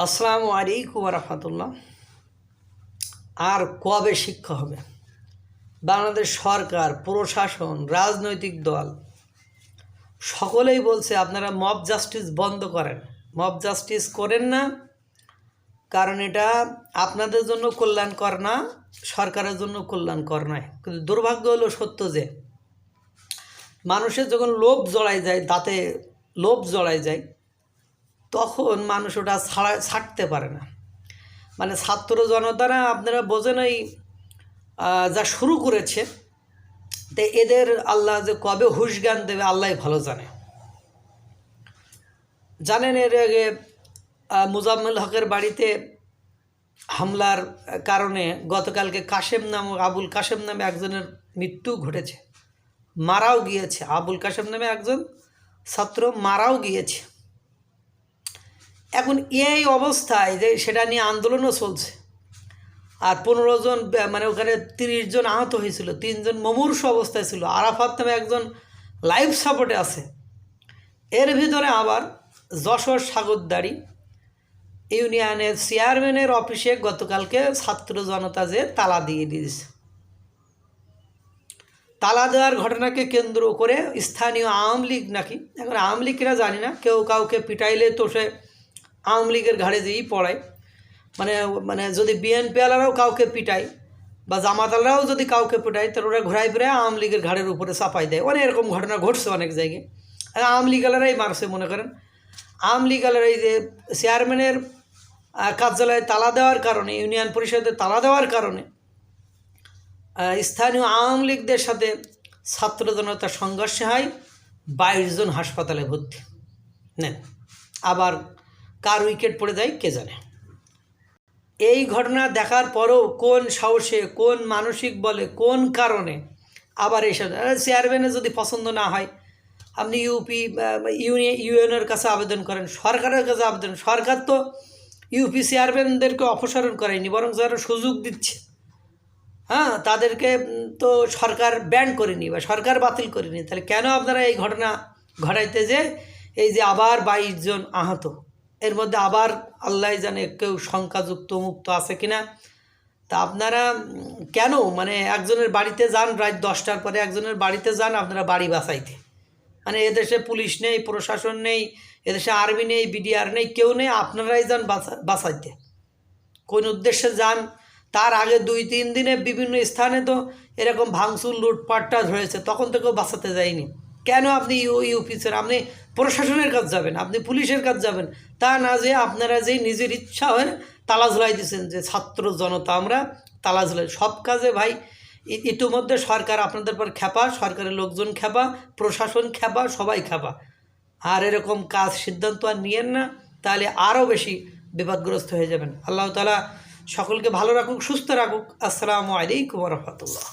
আসসালামু আলাইকুম রহমতুল্লাহ। আর কবে শিক্ষা হবে? বাংলাদেশ সরকার, প্রশাসন, রাজনৈতিক দল সকলেই বলছে আপনারা মব জাস্টিস বন্ধ করেন। মব জাস্টিস করেন না, কারণ এটা আপনাদের জন্য কল্যাণকর না, সরকারের জন্য কল্যাণকর নয়। কিন্তু দুর্ভাগ্য হলো সত্য যে মানুষের যখন লোভ জড়ায় যায়, দাঁতে লোভ জড়ায় যায়, তখন মানুষ ওটা ছাড়তে পারে না। মানে ছাত্র জনতারা আপনারা বোঝেন এই যা শুরু করেছে, তো এদের আল্লাহ যে কবে হুঁশ জ্ঞান দেবে আল্লাহ ভালো জানে। জানেন, এর আগে মুজাম্মেল হকের বাড়িতে হামলার কারণে গতকালকে আবুল কাশেম নামে একজনের মৃত্যু ঘটেছে, মারাও গিয়েছে। আবুল কাশেম নামে একজন ছাত্র মারাও গিয়েছে। এখন এই অবস্থায় যে সেটা নিয়ে আন্দোলনও চলছে, আর 15 জন, মানে ওখানে 30 জন আহত হয়েছিল, 3 জন মুমূর্ষ অবস্থায় ছিল। আরাফাত নামে একজন লাইফ সাপোর্টে আছে। এর ভিতরে আবার যশোর সাগরদাড়ি ইউনিয়নের চেয়ারম্যানের অফিসে গতকালকে ছাত্র জনতা যে তালা দিয়ে দিয়েছে। তালা দেওয়ার ঘটনাকে কেন্দ্র করে স্থানীয় আওয়ামী লীগ নাকি, এখন আওয়ামী লীগরা জানি না, কেউ কাউকে পিটাইলে তো সে আওয়ামী লীগের ঘাড়ে যেই পড়ায়। মানে মানে যদি বিএনপি আলারাও কাউকে পিটায় বা জামাত আলারাও যদি কাউকে পিটায়, তাহলে ওরা ঘোরায় ফিরায় আওয়ামী লীগের ঘাড়ের উপরে চাপাই দেয়। অনেক এরকম ঘটনা ঘটছে অনেক জায়গায়। আওয়ামী লীগ আলারাই মারছে। মনে করেন আওয়ামী লীগ আলারা এই যে চেয়ারম্যানের কার্যালয়ে তালা দেওয়ার কারণে, ইউনিয়ন পরিষদে তালা দেওয়ার কারণে স্থানীয় আওয়ামী লীগদের সাথে ছাত্র জনতার সংঘর্ষে হয়, 22 জন হাসপাতালে ভর্তি নেন। আবার কার উইকেট পড়ে যায় কে জানে। এই ঘটনা দেখার পরও কোন সাহসে, কোন মানসিক বলে, কোন কারণে আবার এইসব চেয়ারম্যানে যদি পছন্দ না হয়, আপনি ইউএনের কাছে আবেদন করেন, সরকারের কাছে আবেদন। সরকার তো ইউপি চেয়ারম্যানদেরকে অপসারণ করেনি, বরং যারা সুযোগ দিচ্ছে, হ্যাঁ, তাদেরকে তো সরকার ব্যান করেনি বা সরকার বাতিল করেনি। তাহলে কেন আপনারা এই ঘটনা ঘটাইতে যে এই যে আবার 22 জন আহত, এর মধ্যে আবার আল্লাহ জানে কেউ সংখ্যাযুক্ত মুক্ত আছে কিনা। তা আপনারা কেন, মানে একজনের বাড়িতে যান রাত 10টার পরে, একজনের বাড়িতে যান আপনারা বাড়ি বাঁচাইতে। মানে এদেশে পুলিশ নেই, প্রশাসন নেই, এদেশে আর্মি নেই, বিডিআর নেই, কেউ নেই, আপনারাই যান বাঁচাইতে। কোন উদ্দেশ্যে যান? তার আগে 2-3 দিনে বিভিন্ন স্থানে তো এরকম ভাঙচুর লুটপাটটা হয়েছে, তখন তো কেউ বাঁচাতে যায়নি। কেন আপনি ইউপিসের, আপনি প্রশাসনের কাজ যাবেন, আপনি পুলিশের কাজ যাবেন, তা না যে আপনারা যেই নিজের ইচ্ছা হয় তালা ঝুলাই দিচ্ছেন যে ছাত্র জনতা আমরা তালা ঝুলাই। সব কাজে ভাই ইতিমধ্যে সরকার আপনাদের পর খেপা, সরকারের লোকজন খেপা, প্রশাসন খেপা, সবাই খেপা। আর এরকম কাজ সিদ্ধান্ত আর নিয়েন না, তাহলে আরও বেশি বিপদগ্রস্ত হয়ে যাবেন। আল্লাহ তাআলা সকলকে ভালো রাখুক, সুস্থ রাখুক। আসসালামু আলাইকুম রহমতুল্লাহ।